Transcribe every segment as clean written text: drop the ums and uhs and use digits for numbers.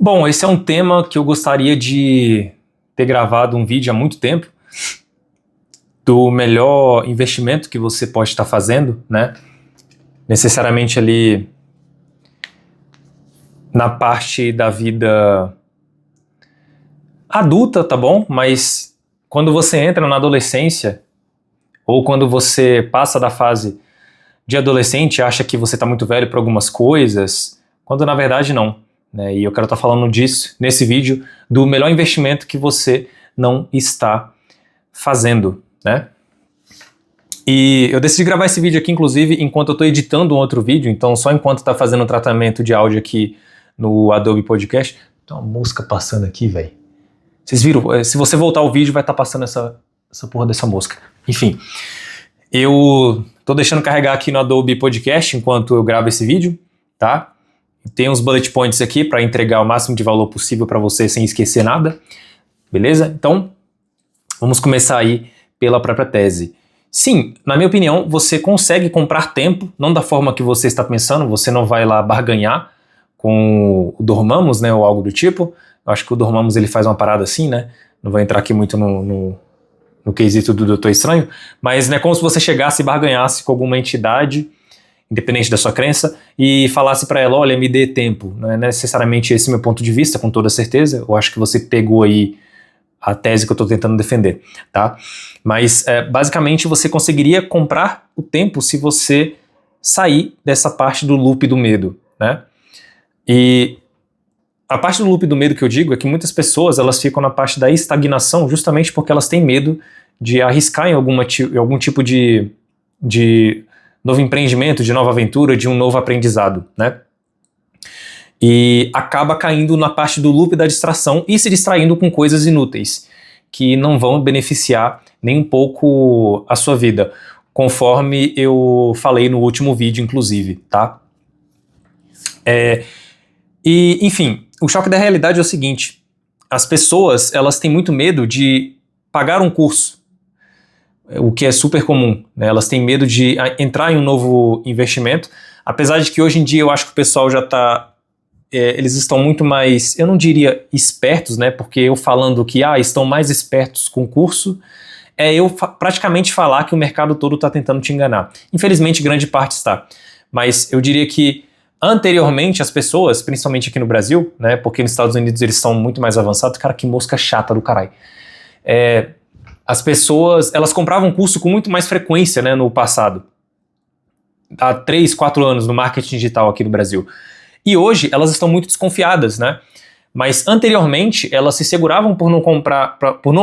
Bom, esse é um tema que eu gostaria de ter gravado um vídeo há muito tempo, do melhor investimento que você pode estar fazendo, né? Necessariamente ali na parte da vida adulta, tá bom? Mas quando você entra na adolescência, ou quando você passa da fase de adolescente e acha que você está muito velho para algumas coisas, quando na verdade não, né? E eu quero estar falando disso nesse vídeo, do melhor investimento que você não está fazendo, né? E eu decidi gravar esse vídeo aqui, inclusive, enquanto eu estou editando um outro vídeo, então só enquanto está fazendo um tratamento de áudio aqui no Adobe Podcast. Tem uma mosca passando aqui, velho. Vocês viram? Se você voltar o vídeo, vai estar passando essa porra dessa mosca. Enfim, eu tô deixando carregar aqui no Adobe Podcast enquanto eu gravo esse vídeo, tá? Tem uns bullet points aqui para entregar o máximo de valor possível para você sem esquecer nada, beleza? Então, vamos começar aí pela própria tese. Sim, na minha opinião, você consegue comprar tempo, não da forma que você está pensando, você não vai lá barganhar com o Dormammu, né, ou algo do tipo. Eu acho que o Dormammu ele faz uma parada assim, né? Não vou entrar aqui muito no quesito do Doutor Estranho, mas é como se você chegasse e barganhasse com alguma entidade, independente da sua crença, e falasse para ela, olha, me dê tempo. Não é necessariamente esse meu ponto de vista, com toda certeza. Eu acho que você pegou aí a tese que eu estou tentando defender, tá? Mas, basicamente, você conseguiria comprar o tempo se você sair dessa parte do loop do medo, né? E a parte do loop do medo que eu digo é que muitas pessoas, elas ficam na parte da estagnação justamente porque elas têm medo de arriscar em algum tipo de novo empreendimento, de nova aventura, de um novo aprendizado, né? E acaba caindo na parte do loop da distração e se distraindo com coisas inúteis, que não vão beneficiar nem um pouco a sua vida, conforme eu falei no último vídeo, inclusive, tá? E, enfim, o choque da realidade é o seguinte, as pessoas, elas têm muito medo de pagar um curso, o que é super comum, né? Elas têm medo de entrar em um novo investimento, apesar de que hoje em dia eu acho que o pessoal já está eles estão muito mais, eu não diria espertos, né, porque eu falando que estão mais espertos com o curso, eu praticamente falar que o mercado todo está tentando te enganar. Infelizmente, grande parte está. Mas eu diria que anteriormente as pessoas, principalmente aqui no Brasil, né, porque nos Estados Unidos eles são muito mais avançados, cara, que mosca chata do caralho. As pessoas, elas compravam curso com muito mais frequência, né, no passado. Há 3, 4 anos no marketing digital aqui no Brasil. E hoje elas estão muito desconfiadas, né? Mas anteriormente elas se seguravam por não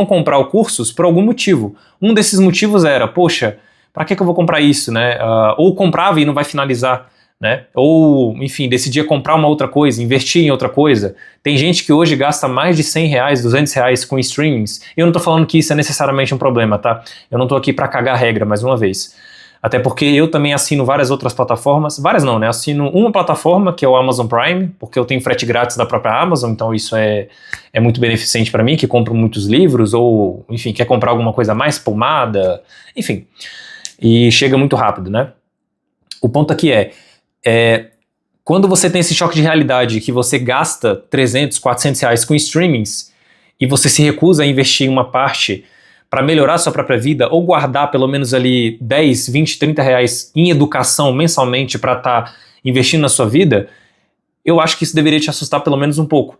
comprar os cursos por algum motivo. Um desses motivos era, poxa, para que eu vou comprar isso, né? Ou comprava e não vai finalizar, né? Ou, enfim, decidia comprar uma outra coisa, investir em outra coisa. Tem gente que hoje gasta mais de R$100, R$200 com streamings. Eu não tô falando que isso é necessariamente um problema, tá? Eu não tô aqui para cagar regra, mais uma vez. Até porque eu também assino várias outras plataformas, várias não, né? Assino uma plataforma, que é o Amazon Prime, porque eu tenho frete grátis da própria Amazon, então isso é muito beneficente para mim, que compro muitos livros, ou, enfim, quer comprar alguma coisa mais, pomada, enfim. E chega muito rápido, né? O ponto aqui quando você tem esse choque de realidade, que você gasta 300, 400 reais com streamings, e você se recusa a investir em uma parte para melhorar a sua própria vida, ou guardar pelo menos ali 10, 20, 30 reais em educação mensalmente para estar investindo na sua vida, eu acho que isso deveria te assustar pelo menos um pouco.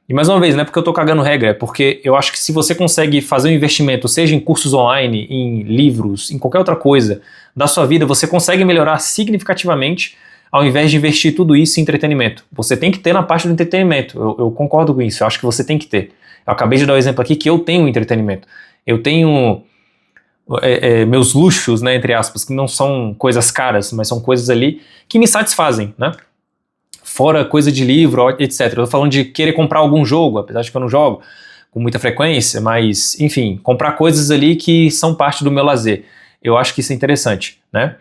E mais uma vez, não é porque eu tô cagando regra, é porque eu acho que se você consegue fazer um investimento, seja em cursos online, em livros, em qualquer outra coisa da sua vida, você consegue melhorar significativamente ao invés de investir tudo isso em entretenimento. Você tem que ter na parte do entretenimento, eu concordo com isso, eu acho que você tem que ter. Eu acabei de dar um exemplo aqui que eu tenho entretenimento. Eu tenho meus luxos, né, entre aspas, que não são coisas caras, mas são coisas ali que me satisfazem, né? Fora coisa de livro, etc. Eu tô falando de querer comprar algum jogo, apesar de que eu não jogo com muita frequência, mas, enfim, comprar coisas ali que são parte do meu lazer. Eu acho que isso é interessante, né?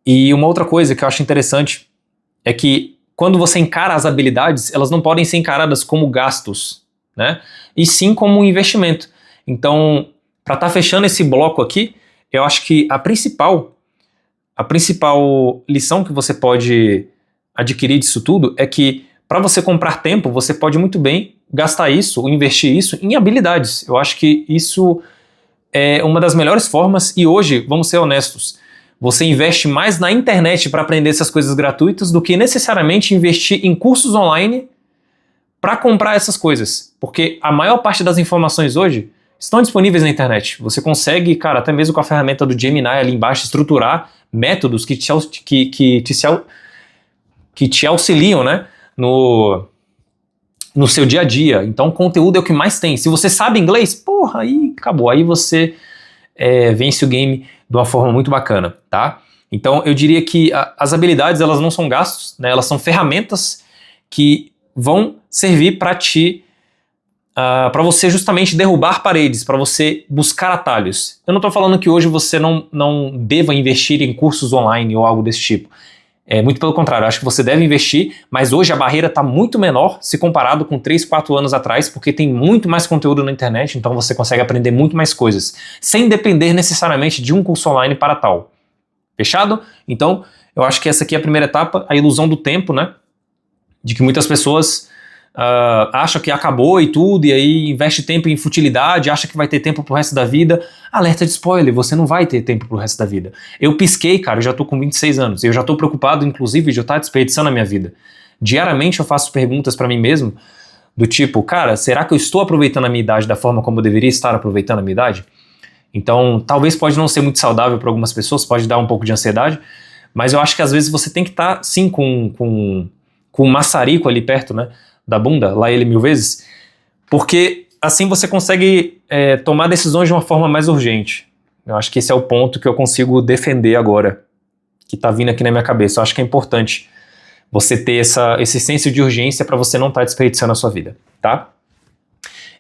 E uma outra coisa que eu acho interessante é que quando você encara as habilidades, elas não podem ser encaradas como gastos, né? E sim como um investimento. Então, para estar fechando esse bloco aqui, eu acho que a principal lição que você pode adquirir disso tudo é que para você comprar tempo, você pode muito bem gastar isso, ou investir isso em habilidades. Eu acho que isso é uma das melhores formas, e hoje, vamos ser honestos, você investe mais na internet para aprender essas coisas gratuitas do que necessariamente investir em cursos online para comprar essas coisas. Porque a maior parte das informações hoje estão disponíveis na internet. Você consegue, cara, até mesmo com a ferramenta do Gemini ali embaixo, estruturar métodos que te auxiliam, né, no seu dia a dia. Então, conteúdo é o que mais tem. Se você sabe inglês, porra, aí acabou. Aí você vence o game de uma forma muito bacana, tá? Então, eu diria que as habilidades, elas não são gastos, né? Elas são ferramentas que vão servir para para você justamente derrubar paredes, para você buscar atalhos. Eu não estou falando que hoje você não deva investir em cursos online ou algo desse tipo. Muito pelo contrário, acho que você deve investir, mas hoje a barreira está muito menor se comparado com 3, 4 anos atrás, porque tem muito mais conteúdo na internet, então você consegue aprender muito mais coisas, sem depender necessariamente de um curso online para tal. Fechado? Então, eu acho que essa aqui é a primeira etapa, a ilusão do tempo, né? De que muitas pessoas acha que acabou e tudo, e aí investe tempo em futilidade, acha que vai ter tempo pro resto da vida. Alerta de spoiler, você não vai ter tempo pro resto da vida. Eu pisquei, cara, eu já tô com 26 anos, eu já tô preocupado, inclusive, de eu estar desperdiçando a minha vida. Diariamente eu faço perguntas pra mim mesmo, do tipo, cara, será que eu estou aproveitando a minha idade da forma como eu deveria estar aproveitando a minha idade? Então, talvez pode não ser muito saudável para algumas pessoas, pode dar um pouco de ansiedade, mas eu acho que às vezes você tem que estar, sim, com um maçarico ali perto, né, da bunda, lá ele 1000 vezes, porque assim você consegue tomar decisões de uma forma mais urgente. Eu acho que esse é o ponto que eu consigo defender agora, que tá vindo aqui na minha cabeça. Eu acho que é importante você ter esse senso de urgência para você não estar desperdiçando a sua vida, tá?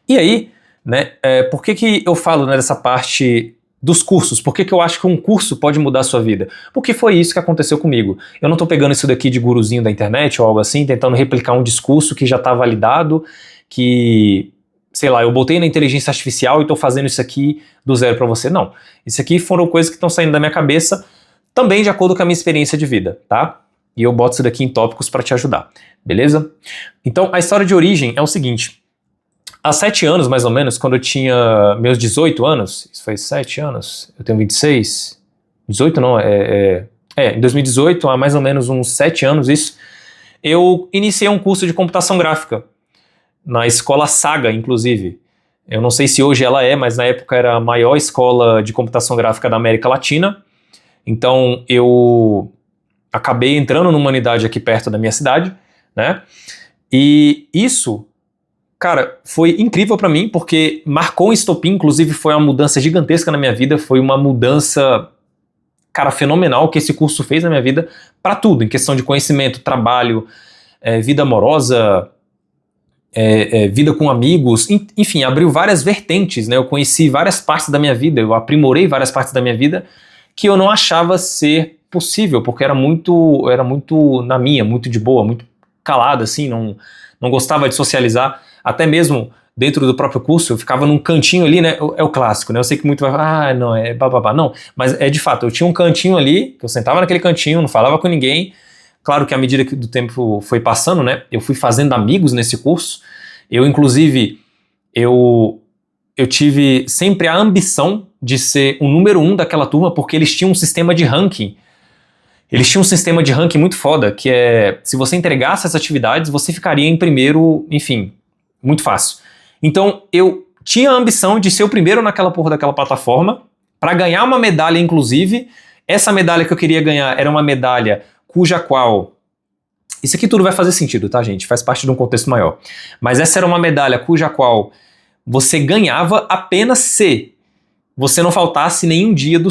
E aí, né, por que eu falo, né, dessa parte dos cursos? Por que eu acho que um curso pode mudar a sua vida? Porque foi isso que aconteceu comigo. Eu não tô pegando isso daqui de guruzinho da internet ou algo assim, tentando replicar um discurso que já tá validado, que, sei lá, eu botei na inteligência artificial e tô fazendo isso aqui do zero pra você. Não. Isso aqui foram coisas que estão saindo da minha cabeça, também de acordo com a minha experiência de vida, tá? E eu boto isso daqui em tópicos pra te ajudar, beleza? Então, a história de origem é o seguinte. Há 7 anos, mais ou menos, quando eu tinha meus 18 anos, isso foi 7 anos, eu tenho 26, 18 não, em 2018, há mais ou menos uns 7 anos isso, eu iniciei um curso de computação gráfica, na escola Saga, inclusive. Eu não sei se hoje ela mas na época era a maior escola de computação gráfica da América Latina, então eu acabei entrando numa unidade aqui perto da minha cidade, né, e isso, cara, foi incrível pra mim, porque marcou um estopim, inclusive foi uma mudança gigantesca na minha vida, foi uma mudança, cara, fenomenal que esse curso fez na minha vida, pra tudo, em questão de conhecimento, trabalho, vida amorosa, vida com amigos, enfim, abriu várias vertentes, né, eu conheci várias partes da minha vida, eu aprimorei várias partes da minha vida que eu não achava ser possível, porque era muito na minha, muito de boa, muito calado, assim, não gostava de socializar. Até mesmo dentro do próprio curso, eu ficava num cantinho ali, né? É o clássico, né? Eu sei que muito vai falar, não, bababá. Não, mas de fato, eu tinha um cantinho ali, que eu sentava naquele cantinho, não falava com ninguém. Claro que à medida que do tempo foi passando, né? Eu fui fazendo amigos nesse curso. Inclusive, eu tive sempre a ambição de ser o número 1 daquela turma, porque eles tinham um sistema de ranking. Eles tinham um sistema de ranking muito foda, que se você entregasse as atividades, você ficaria em primeiro, enfim, muito fácil. Então, eu tinha a ambição de ser o primeiro naquela porra daquela plataforma, para ganhar uma medalha, inclusive. Essa medalha que eu queria ganhar era uma medalha cuja qual... Isso aqui tudo vai fazer sentido, tá, gente? Faz parte de um contexto maior. Mas essa era uma medalha cuja qual você ganhava apenas se você não faltasse nenhum dia do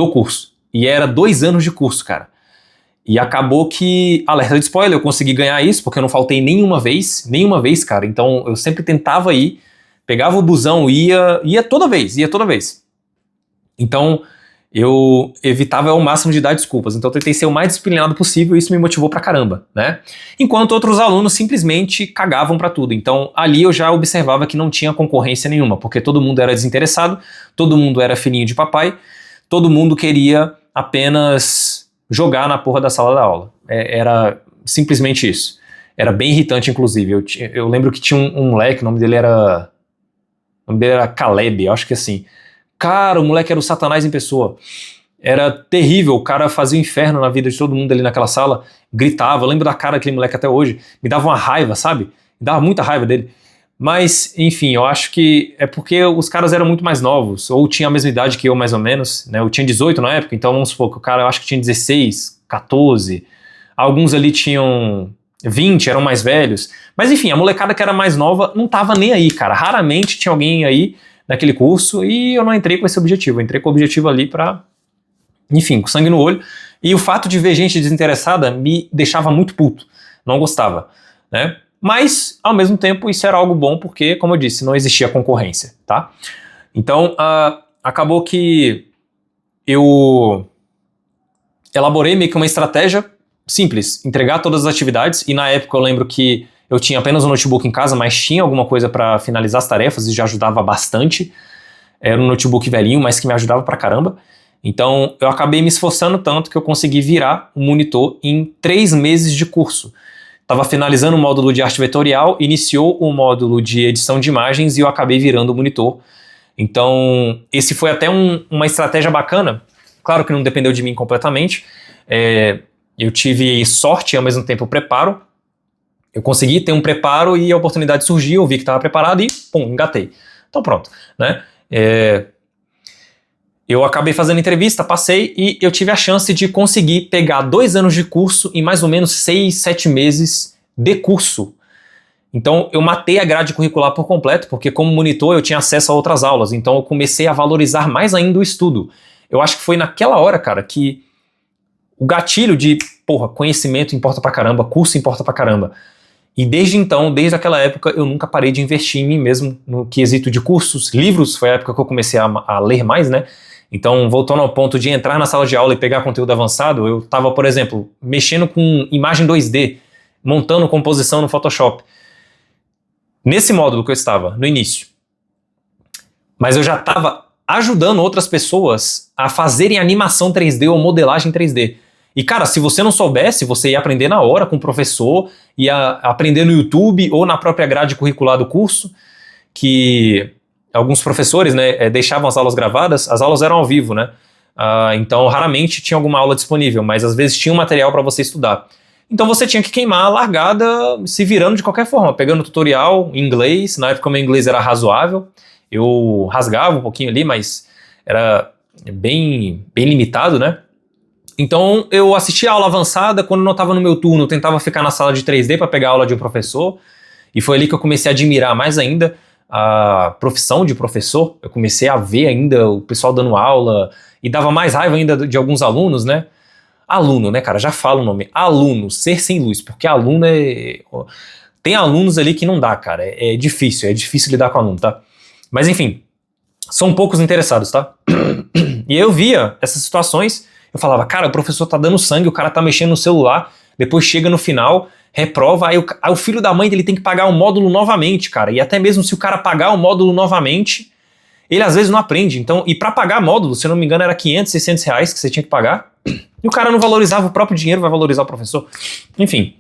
curso. E era 2 anos de curso, cara. E acabou que, alerta de spoiler, eu consegui ganhar isso, porque eu não faltei nenhuma vez, cara. Então eu sempre tentava ir, pegava o busão, ia toda vez. Então eu evitava ao máximo de dar desculpas. Então eu tentei ser o mais disciplinado possível e isso me motivou pra caramba, né? Enquanto outros alunos simplesmente cagavam pra tudo. Então ali eu já observava que não tinha concorrência nenhuma, porque todo mundo era desinteressado, todo mundo era filhinho de papai, todo mundo queria apenas jogar na porra da sala da aula. Era simplesmente isso. Era bem irritante, inclusive. Eu lembro que tinha um moleque, o nome dele era Caleb, eu acho que assim. Cara, o moleque era o Satanás em pessoa. Era terrível, o cara fazia o inferno na vida de todo mundo ali naquela sala, gritava, eu lembro da cara daquele moleque até hoje, me dava uma raiva, sabe? Me dava muita raiva dele. Mas, enfim, eu acho que é porque os caras eram muito mais novos, ou tinham a mesma idade que eu, mais ou menos, né? Eu tinha 18 na época, então vamos supor que o cara, eu acho que tinha 16, 14, alguns ali tinham 20, eram mais velhos. Mas, enfim, a molecada que era mais nova não tava nem aí, cara. Raramente tinha alguém aí naquele curso e eu não entrei com esse objetivo. Eu entrei com o objetivo ali pra, enfim, com sangue no olho. E o fato de ver gente desinteressada me deixava muito puto. Não gostava, né? Mas, ao mesmo tempo, isso era algo bom porque, como eu disse, não existia concorrência, tá? Então, acabou que eu elaborei meio que uma estratégia simples, entregar todas as atividades, e na época eu lembro que eu tinha apenas um notebook em casa, mas tinha alguma coisa para finalizar as tarefas e já ajudava bastante. Era um notebook velhinho, mas que me ajudava pra caramba. Então, eu acabei me esforçando tanto que eu consegui virar um monitor em 3 meses de curso. Estava finalizando o módulo de arte vetorial, iniciou o módulo de edição de imagens e eu acabei virando o monitor. Então, esse foi até uma estratégia bacana. Claro que não dependeu de mim completamente. Eu tive sorte e ao mesmo tempo preparo. Eu consegui ter um preparo e a oportunidade surgiu, eu vi que estava preparado e pum, engatei. Então pronto, né? Eu acabei fazendo entrevista, passei e eu tive a chance de conseguir pegar 2 anos de curso em mais ou menos 6, 7 meses de curso. Então eu matei a grade curricular por completo, porque como monitor eu tinha acesso a outras aulas, então eu comecei a valorizar mais ainda o estudo. Eu acho que foi naquela hora, cara, que o gatilho de, porra, conhecimento importa pra caramba, curso importa pra caramba. E desde então, desde aquela época, eu nunca parei de investir em mim mesmo no quesito de cursos, livros, foi a época que eu comecei a ler mais, né? Então, voltando ao ponto de entrar na sala de aula e pegar conteúdo avançado, eu estava, por exemplo, mexendo com imagem 2D, montando composição no Photoshop. Nesse módulo que eu estava, no início. Mas eu já estava ajudando outras pessoas a fazerem animação 3D ou modelagem 3D. E, cara, se você não soubesse, você ia aprender na hora com o professor, ia aprender no YouTube ou na própria grade curricular do curso, que alguns professores, né, deixavam as aulas gravadas, as aulas eram ao vivo, né? Então, raramente tinha alguma aula disponível, mas às vezes tinha um material para você estudar. Então você tinha que queimar a largada se virando de qualquer forma, pegando tutorial em inglês. Na época o meu inglês era razoável, eu rasgava um pouquinho ali, mas era bem limitado, né? Então eu assistia a aula avançada, quando não estava no meu turno eu tentava ficar na sala de 3D para pegar a aula de um professor, e foi ali que eu comecei a admirar mais ainda a profissão de professor. Eu comecei a ver ainda o pessoal dando aula, e dava mais raiva ainda de alguns alunos, né? Aluno, né, cara? Já falo o nome. Aluno, ser sem luz, porque aluno é... Tem alunos ali que não dá, cara. É difícil lidar com aluno, tá? Mas enfim, são poucos interessados, tá? E eu via essas situações, eu falava, cara, o professor tá dando sangue, o cara tá mexendo no celular, depois chega no final, reprova, aí o filho da mãe dele tem que pagar o módulo novamente, cara. E até mesmo se o cara pagar o módulo novamente, ele às vezes não aprende. Então, e pra pagar módulo, se eu não me engano, era 500, 600 reais que você tinha que pagar. E o cara não valorizava o próprio dinheiro, vai valorizar o professor. Enfim.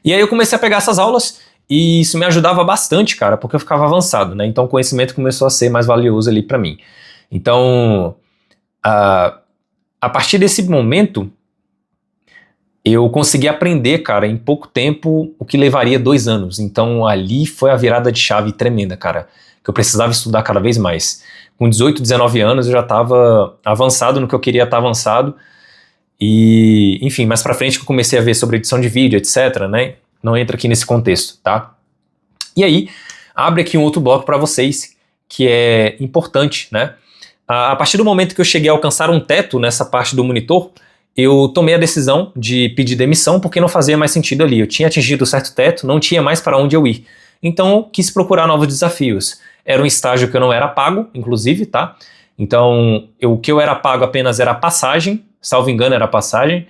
E aí eu comecei a pegar essas aulas e isso me ajudava bastante, cara, porque eu ficava avançado, né? Então o conhecimento começou a ser mais valioso ali pra mim. Então, a partir desse momento, eu consegui aprender, cara, em pouco tempo, o que levaria 2 anos. Então ali foi a virada de chave tremenda, cara, que eu precisava estudar cada vez mais. Com 18, 19 anos eu já estava avançado no que eu queria estar avançado. E, enfim, mais pra frente que eu comecei a ver sobre edição de vídeo, etc, né? Não entra aqui nesse contexto, tá? E aí, abre aqui um outro bloco para vocês, que é importante, né? A partir do momento que eu cheguei a alcançar um teto nessa parte do monitor, eu tomei a decisão de pedir demissão porque não fazia mais sentido ali. Eu tinha atingido um certo teto, não tinha mais para onde eu ir. Então eu quis procurar novos desafios. Era um estágio que eu não era pago, inclusive, tá? Então o que eu era pago apenas era a passagem, salvo engano era a passagem,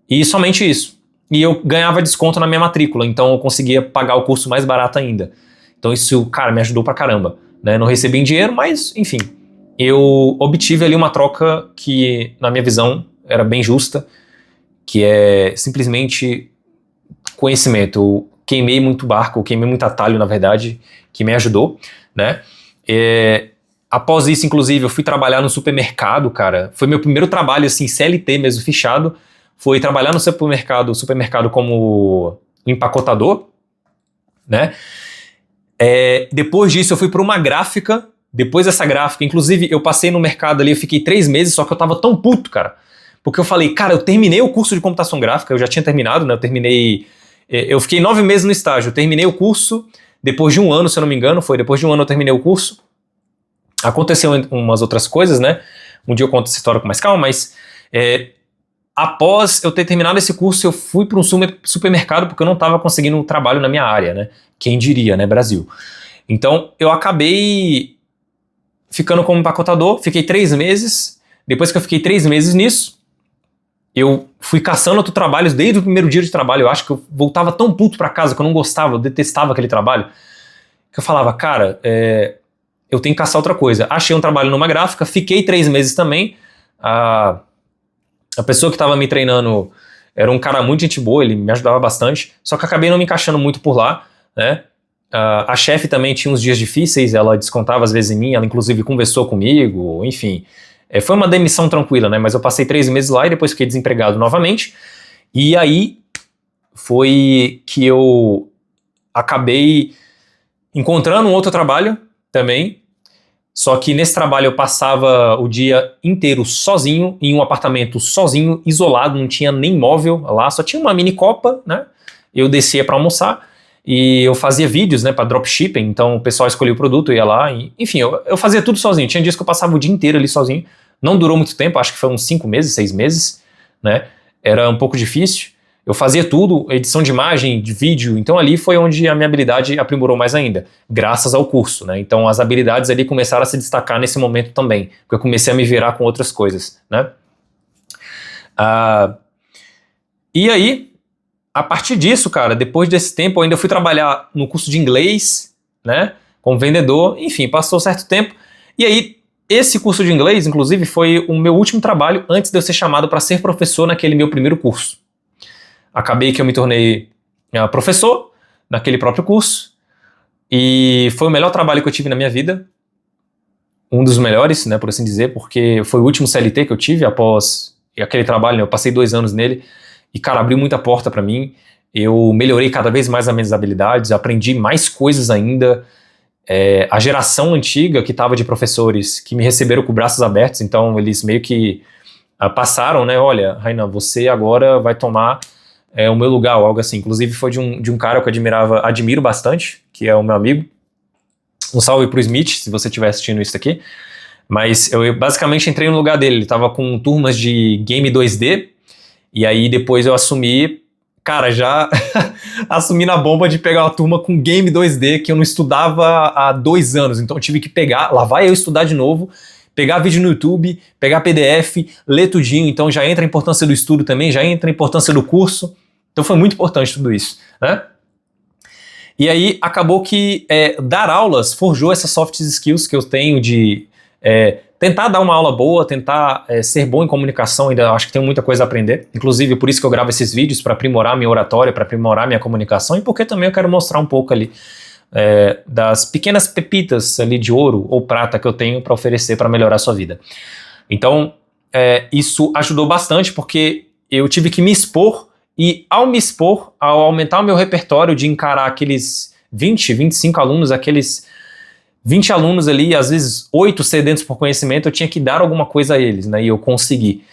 e somente isso. E eu ganhava desconto na minha matrícula, então eu conseguia pagar o curso mais barato ainda. Então isso, cara, me ajudou pra caramba, né? Não recebi em dinheiro, mas enfim, eu obtive ali uma troca que, na minha visão, era bem justa, que é simplesmente conhecimento. Eu queimei muito barco, eu queimei muito atalho, na verdade, que me ajudou, né? Após isso, inclusive, eu fui trabalhar no supermercado, cara. Foi meu primeiro trabalho, assim, CLT mesmo, fichado. Foi trabalhar no supermercado como empacotador, né? Depois disso, eu fui para uma gráfica. Depois dessa gráfica, inclusive, eu passei no mercado ali, eu fiquei 3 meses, só que eu tava tão puto, cara. Porque eu falei, cara, eu terminei o curso de computação gráfica, eu já tinha terminado, né? Eu fiquei 9 meses no estágio, eu terminei o curso, depois de 1 ano, se eu não me engano, depois de 1 ano eu terminei o curso. Aconteceu umas outras coisas, né? Um dia eu conto essa história com mais calma, mas após eu ter terminado esse curso, eu fui para um supermercado porque eu não estava conseguindo um trabalho na minha área, né? Quem diria, né, Brasil? Então, eu acabei ficando como empacotador, fiquei 3 meses. Depois que eu fiquei 3 meses nisso, eu fui caçando outros trabalhos desde o primeiro dia de trabalho. Eu acho que eu voltava tão puto para casa que eu não gostava, eu detestava aquele trabalho, que eu falava, cara, eu tenho que caçar outra coisa. Achei um trabalho numa gráfica, fiquei 3 meses também. A pessoa que estava me treinando era um cara muito gente boa, ele me ajudava bastante, só que acabei não me encaixando muito por lá, né? A chefe também tinha uns dias difíceis, ela descontava às vezes em mim, ela inclusive conversou comigo, enfim. Foi uma demissão tranquila, né? Mas eu passei 3 meses lá e depois fiquei desempregado novamente. E aí foi que eu acabei encontrando um outro trabalho também. Só que nesse trabalho eu passava o dia inteiro sozinho, em um apartamento sozinho, isolado, não tinha nem móvel lá, só tinha uma mini copa, né? Eu descia para almoçar e eu fazia vídeos, né, para dropshipping, então o pessoal escolhia o produto, eu ia lá, enfim, eu fazia tudo sozinho. Tinha dias que eu passava o dia inteiro ali sozinho, não durou muito tempo, acho que foi uns 5 meses, 6 meses, né? Era um pouco difícil. Eu fazia tudo, edição de imagem, de vídeo, então ali foi onde a minha habilidade aprimorou mais ainda, graças ao curso, né? Então as habilidades ali começaram a se destacar nesse momento também, porque eu comecei a me virar com outras coisas, né? E aí, a partir disso, cara, depois desse tempo, eu ainda fui trabalhar no curso de inglês, né? Como vendedor, enfim, passou certo tempo, e aí esse curso de inglês, inclusive, foi o meu último trabalho antes de eu ser chamado para ser professor naquele meu primeiro curso. Acabei que eu me tornei professor naquele próprio curso e foi o melhor trabalho que eu tive na minha vida, um dos melhores, né, por assim dizer, porque foi o último CLT que eu tive após aquele trabalho, né, eu passei 2 anos nele e, cara, abriu muita porta para mim, eu melhorei cada vez mais as minhas habilidades, aprendi mais coisas ainda. A geração antiga que estava de professores que me receberam com braços abertos, então eles meio que passaram, né, olha, Rainan, você agora vai tomar o meu lugar, ou algo assim. Inclusive foi de um cara que eu admiro bastante, que é o meu amigo. Um salve pro Smith, se você estiver assistindo isso aqui. Mas eu basicamente entrei no lugar dele, ele tava com turmas de game 2D, e aí depois eu assumi, cara, já assumi na bomba de pegar uma turma com game 2D, que eu não estudava há 2 anos, então eu tive que pegar, lá vai eu estudar de novo, pegar vídeo no YouTube, pegar PDF, ler tudinho, então já entra a importância do estudo também, já entra a importância do curso, então foi muito importante tudo isso, né? E aí acabou que dar aulas forjou essas soft skills que eu tenho de tentar dar uma aula boa, tentar ser bom em comunicação, ainda acho que tenho muita coisa a aprender, inclusive por isso que eu gravo esses vídeos, para aprimorar minha oratória, para aprimorar minha comunicação, e porque também eu quero mostrar um pouco ali das pequenas pepitas ali de ouro ou prata que eu tenho para oferecer para melhorar a sua vida. Então, isso ajudou bastante porque eu tive que me expor, e ao me expor, ao aumentar o meu repertório de encarar aqueles 20, 25 alunos, aqueles 20 alunos ali, às vezes 8 sedentos por conhecimento, eu tinha que dar alguma coisa a eles, né? E eu consegui.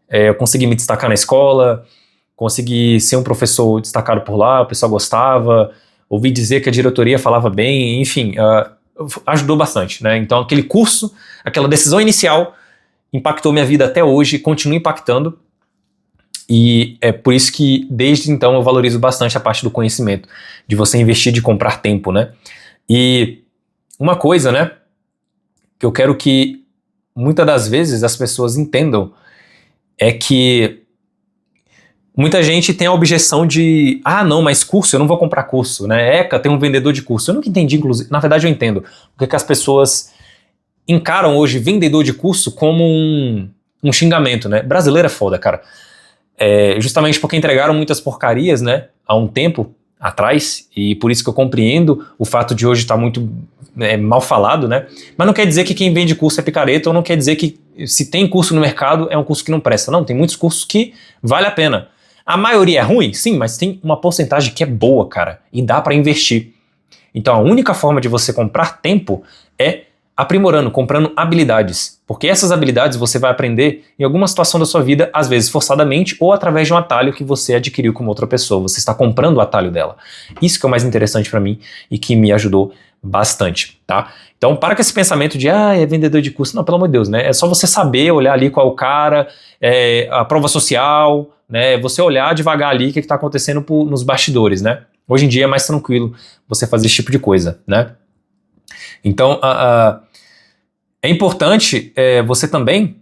Eu consegui me destacar na escola, consegui ser um professor destacado por lá, o pessoal gostava, ouvi dizer que a diretoria falava bem, enfim, ajudou bastante, né? Então aquele curso, aquela decisão inicial impactou minha vida até hoje, continua impactando, e é por isso que desde então eu valorizo bastante a parte do conhecimento, de você investir, de comprar tempo, né? E uma coisa, né, que eu quero que muitas das vezes as pessoas entendam é que muita gente tem a objeção de, não, mas curso, eu não vou comprar curso, né? ECA tem um vendedor de curso. Eu nunca entendi, inclusive, na verdade eu entendo, porque as pessoas encaram hoje vendedor de curso como um xingamento, né? Brasileiro é foda, cara. justamente porque entregaram muitas porcarias, né, há um tempo atrás, e por isso que eu compreendo o fato de hoje estar muito mal falado, né, mas não quer dizer que quem vende curso é picareta, ou não quer dizer que se tem curso no mercado é um curso que não presta. Não, tem muitos cursos que vale a pena. A maioria é ruim? Sim, mas tem uma porcentagem que é boa, cara, e dá para investir. Então a única forma de você comprar tempo é aprimorando, comprando habilidades, porque essas habilidades você vai aprender em alguma situação da sua vida, às vezes forçadamente ou através de um atalho que você adquiriu com outra pessoa, você está comprando o atalho dela. Isso que é o mais interessante para mim e que me ajudou bastante, tá? Então para com esse pensamento de, é vendedor de curso, não, pelo amor de Deus, né? É só você saber olhar ali qual é o cara, a prova social, né? Você olhar devagar ali o que está acontecendo nos bastidores, né? Hoje em dia é mais tranquilo você fazer esse tipo de coisa, né? Então, é importante você também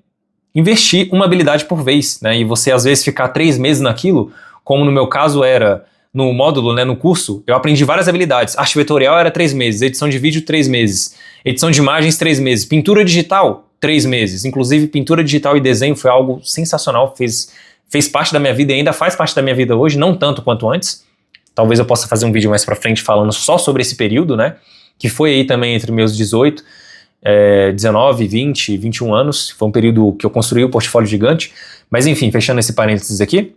investir uma habilidade por vez, né? E você às vezes ficar 3 meses naquilo, como no meu caso era no módulo, né, no curso, eu aprendi várias habilidades. Arte vetorial era 3 meses, edição de vídeo 3 meses, edição de imagens 3 meses, pintura digital 3 meses. Inclusive pintura digital e desenho foi algo sensacional, fez parte da minha vida e ainda faz parte da minha vida hoje, não tanto quanto antes. Talvez eu possa fazer um vídeo mais pra frente falando só sobre esse período, né? Que foi aí também entre meus 18, 19, 20, 21 anos. Foi um período que eu construí o portfólio gigante. Mas enfim, fechando esse parênteses aqui,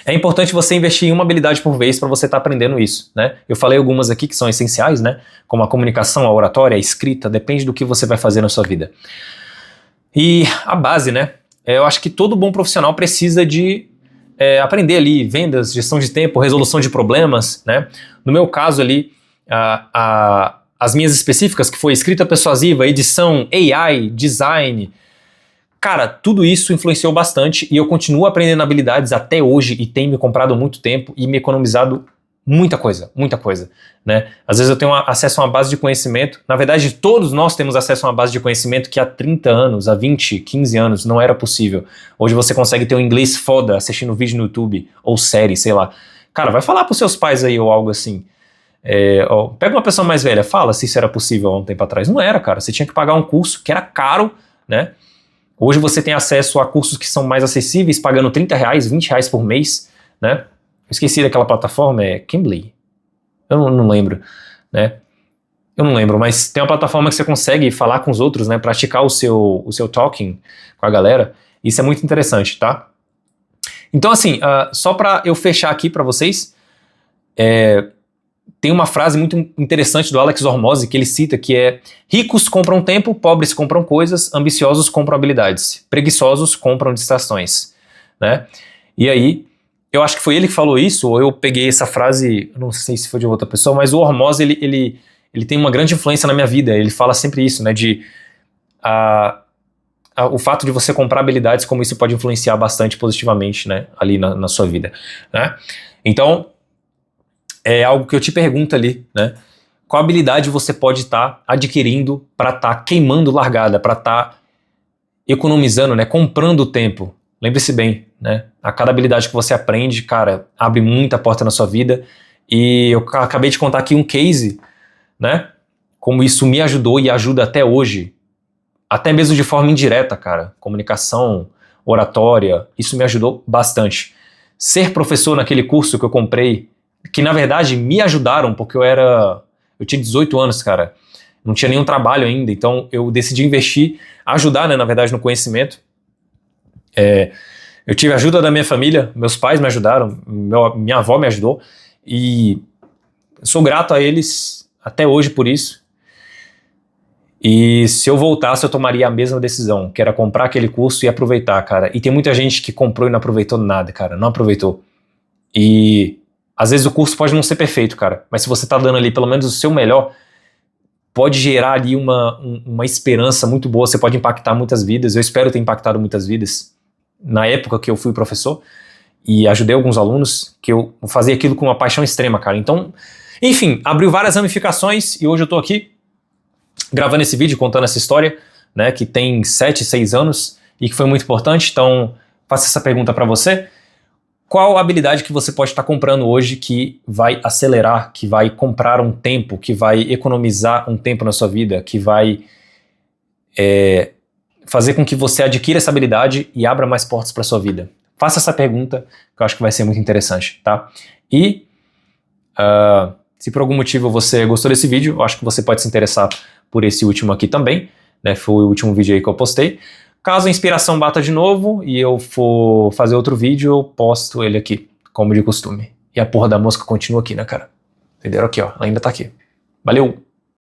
é importante você investir em uma habilidade por vez para você estar aprendendo isso, né? Eu falei algumas aqui que são essenciais, né? Como a comunicação, a oratória, a escrita, depende do que você vai fazer na sua vida. E a base, né? Eu acho que todo bom profissional precisa de aprender ali vendas, gestão de tempo, resolução de problemas, né? No meu caso ali, as minhas específicas, que foi escrita persuasiva, edição, AI, design, cara, tudo isso influenciou bastante e eu continuo aprendendo habilidades até hoje e tem me comprado muito tempo e me economizado muita coisa, né? Às vezes eu tenho acesso a uma base de conhecimento, na verdade todos nós temos acesso a uma base de conhecimento que há 30 anos, há 20, 15 anos não era possível. Hoje você consegue ter um inglês foda assistindo vídeo no YouTube ou série, sei lá. Cara, vai falar pros seus pais aí ou algo assim. Pega uma pessoa mais velha, fala se isso era possível há um tempo atrás. Não era, cara, você tinha que pagar um curso que era caro, né? Hoje você tem acesso a cursos que são mais acessíveis, pagando R$30, R$20 por mês, né? Eu esqueci daquela plataforma, Cambly. Eu não lembro, né? Eu não lembro, mas tem uma plataforma que você consegue falar com os outros, né? Praticar o seu talking com a galera. Isso é muito interessante, tá? Então, assim, só para eu fechar aqui para vocês, tem uma frase muito interessante do Alex Hormozzi que ele cita, que é: ricos compram tempo, pobres compram coisas, ambiciosos compram habilidades, preguiçosos compram distrações, né? E aí, eu acho que foi ele que falou isso, ou eu peguei essa frase, não sei se foi de outra pessoa, mas o Hormozzi, ele tem uma grande influência na minha vida. Ele fala sempre isso, né, de o fato de você comprar habilidades, como isso pode influenciar bastante positivamente, né, ali na sua vida, né? Então, é algo que eu te pergunto ali, né? Qual habilidade você pode estar adquirindo para estar queimando largada, para estar economizando, né, comprando tempo? Lembre-se bem, né? A cada habilidade que você aprende, cara, abre muita porta na sua vida. E eu acabei de contar aqui um case, né? Como isso me ajudou e ajuda até hoje. Até mesmo de forma indireta, cara. Comunicação, oratória, isso me ajudou bastante. Ser professor naquele curso que eu comprei, que na verdade me ajudaram, porque eu tinha 18 anos, cara. Não tinha nenhum trabalho ainda, então eu decidi investir, ajudar, né, na verdade, no conhecimento. Eu tive a ajuda da minha família, meus pais me ajudaram, minha avó me ajudou, e sou grato a eles até hoje por isso. E se eu voltasse, eu tomaria a mesma decisão, que era comprar aquele curso e aproveitar, cara. E tem muita gente que comprou e não aproveitou nada, cara, não aproveitou. E às vezes o curso pode não ser perfeito, cara, mas se você tá dando ali pelo menos o seu melhor, pode gerar ali uma esperança muito boa, você pode impactar muitas vidas. Eu espero ter impactado muitas vidas na época que eu fui professor e ajudei alguns alunos, que eu fazia aquilo com uma paixão extrema, cara. Então, enfim, abriu várias ramificações e hoje eu tô aqui gravando esse vídeo, contando essa história, né, que tem 7, 6 anos e que foi muito importante. Então, faço essa pergunta para você: qual habilidade que você pode estar comprando hoje que vai acelerar, que vai comprar um tempo, que vai economizar um tempo na sua vida, que vai fazer com que você adquira essa habilidade e abra mais portas para sua vida? Faça essa pergunta, que eu acho que vai ser muito interessante, tá? E se por algum motivo você gostou desse vídeo, eu acho que você pode se interessar por esse último aqui também, né? Foi o último vídeo aí que eu postei. Caso a inspiração bata de novo e eu for fazer outro vídeo, eu posto ele aqui, como de costume. E a porra da mosca continua aqui, né, cara? Entenderam? Aqui, ó. Ela ainda tá aqui. Valeu!